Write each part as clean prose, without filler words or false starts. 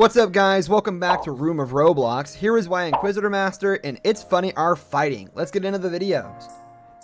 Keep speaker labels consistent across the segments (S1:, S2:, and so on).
S1: What's up, guys? Welcome back to Room of Roblox. Here is why Inquisitormaster and Itsfunneh are fighting. Let's get into the videos.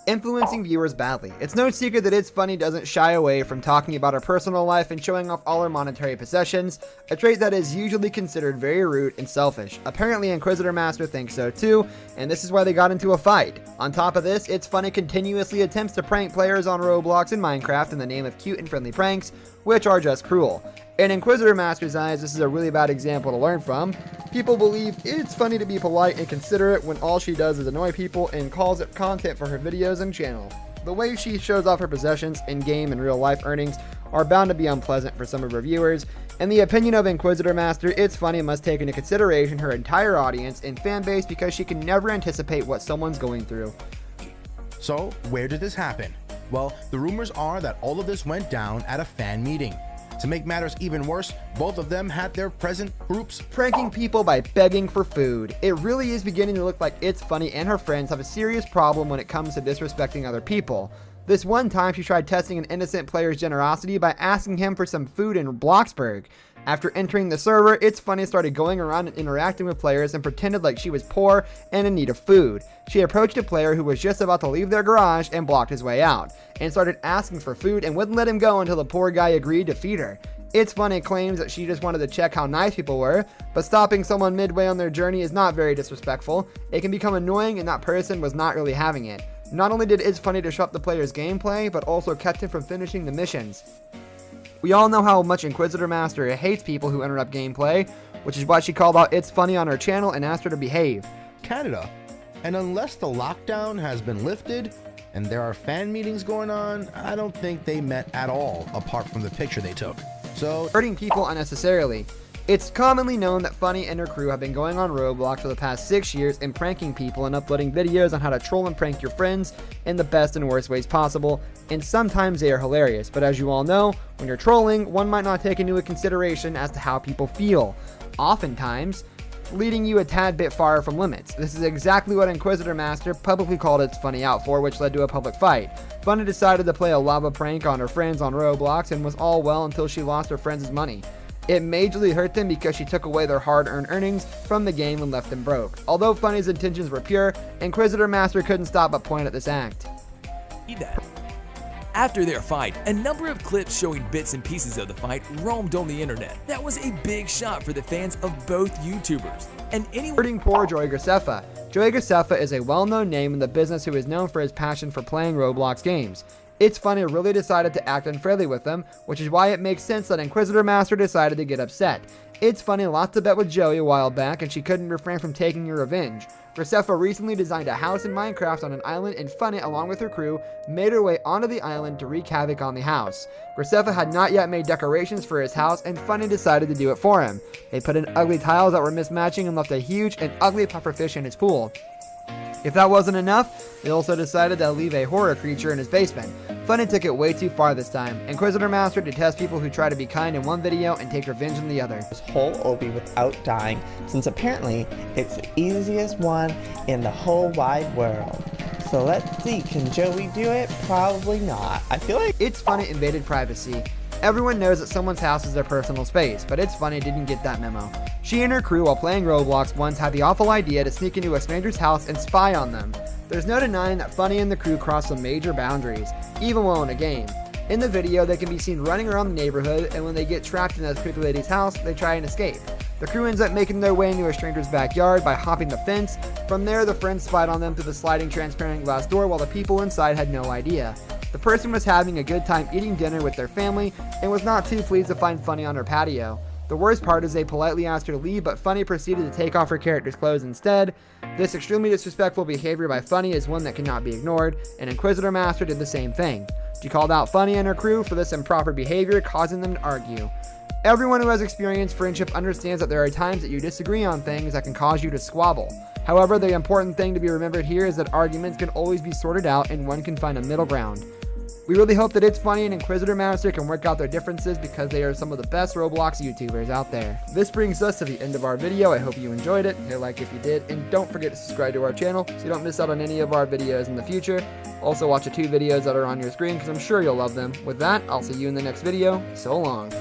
S1: Influencing viewers badly. It's no secret that Itsfunneh doesn't shy away from talking about her personal life and showing off all her monetary possessions, a trait that is usually considered very rude and selfish. Apparently Inquisitormaster thinks so too, and this is why they got into a fight. On top of this, Itsfunneh continuously attempts to prank players on Roblox and Minecraft in the name of cute and friendly pranks, which are just cruel. In Inquisitormaster's eyes, this is a really bad example to learn from. People believe it's funny to be polite and considerate when all she does is annoy people and calls it content for her videos and channel. The way she shows off her possessions, in-game and real-life earnings are bound to be unpleasant for some of her viewers. In the opinion of Inquisitormaster, Itsfunneh must take into consideration her entire audience and fan base because she can never anticipate what someone's going through.
S2: So, where did this happen? Well, the rumors are that all of this went down at a fan meeting. To make matters even worse, both of them had their present groups
S1: pranking people by begging for food. It really is beginning to look like Itsfunneh and her friends have a serious problem when it comes to disrespecting other people. This one time she tried testing an innocent player's generosity by asking him for some food in Bloxburg. After entering the server, Itsfunneh started going around and interacting with players and pretended like she was poor and in need of food. She approached a player who was just about to leave their garage and blocked his way out, and started asking for food and wouldn't let him go until the poor guy agreed to feed her. Itsfunneh claims that she just wanted to check how nice people were, but stopping someone midway on their journey is not very disrespectful. It can become annoying, and that person was not really having it. Not only did Itsfunneh disrupt the player's gameplay, but also kept him from finishing the missions. We all know how much Inquisitormaster hates people who interrupt gameplay, which is why she called out Itsfunneh on her channel and asked her to behave.
S2: Canada. And unless the lockdown has been lifted and there are fan meetings going on, I don't think they met at all apart from the picture they took. So,
S1: hurting people unnecessarily. It's commonly known that Funneh and her crew have been going on Roblox for the past 6 years and pranking people and uploading videos on how to troll and prank your friends in the best and worst ways possible, and sometimes they are hilarious, but as you all know, when you're trolling, one might not take into consideration as to how people feel, oftentimes leading you a tad bit far from limits. This is exactly what Inquisitormaster publicly called Itsfunneh out for, which led to a public fight. Funneh decided to play a lava prank on her friends on Roblox and was all well until she lost her friends' money. It majorly hurt them because she took away their hard-earned earnings from the game and left them broke. Although Funneh's intentions were pure, Inquisitormaster couldn't stop but point at this act.
S3: After their fight, a number of clips showing bits and pieces of the fight roamed on the internet. That was a big shot for the fans of both YouTubers. And anyone
S1: hurting poor Joy Graceffa. Joy Graceffa is a well-known name in the business who is known for his passion for playing Roblox games. Itsfunneh really decided to act unfairly with them, which is why it makes sense that Inquisitormaster decided to get upset. Itsfunneh lost a bet with Joey a while back and she couldn't refrain from taking her revenge. Graceffa recently designed a house in Minecraft on an island, and Funneh, along with her crew, made her way onto the island to wreak havoc on the house. Graceffa had not yet made decorations for his house, and Funneh decided to do it for him. They put in ugly tiles that were mismatching and left a huge and ugly pufferfish in his pool. If that wasn't enough, they also decided to leave a horror creature in his basement. Funneh took it way too far this time. Inquisitormaster detests people who try to be kind in one video and take revenge in the other.
S4: This whole obby without dying, since apparently it's the easiest one in the whole wide world. So let's see, can Joey do it? Probably not. I feel like
S1: Itsfunneh invaded privacy. Everyone knows that someone's house is their personal space, but Itsfunneh didn't get that memo. She and her crew, while playing Roblox once, had the awful idea to sneak into a stranger's house and spy on them. There's no denying that Funneh and the crew crossed some major boundaries, even while in a game. In the video, they can be seen running around the neighborhood, and when they get trapped in a creepy lady's house, they try and escape. The crew ends up making their way into a stranger's backyard by hopping the fence. From there, the friends spied on them through the sliding transparent glass door while the people inside had no idea. The person was having a good time eating dinner with their family and was not too pleased to find Funneh on her patio. The worst part is they politely asked her to leave, but Funneh proceeded to take off her character's clothes instead. This extremely disrespectful behavior by Funneh is one that cannot be ignored, and Inquisitormaster did the same thing. She called out Funneh and her crew for this improper behavior, causing them to argue. Everyone who has experienced friendship understands that there are times that you disagree on things that can cause you to squabble. However, the important thing to be remembered here is that arguments can always be sorted out and one can find a middle ground. We really hope that Itsfunneh and Inquisitormaster can work out their differences because they are some of the best Roblox YouTubers out there. This brings us to the end of our video. I hope you enjoyed it. Hit like if you did, and don't forget to subscribe to our channel so you don't miss out on any of our videos in the future. Also watch the 2 videos that are on your screen because I'm sure you'll love them. With that, I'll see you in the next video. So long.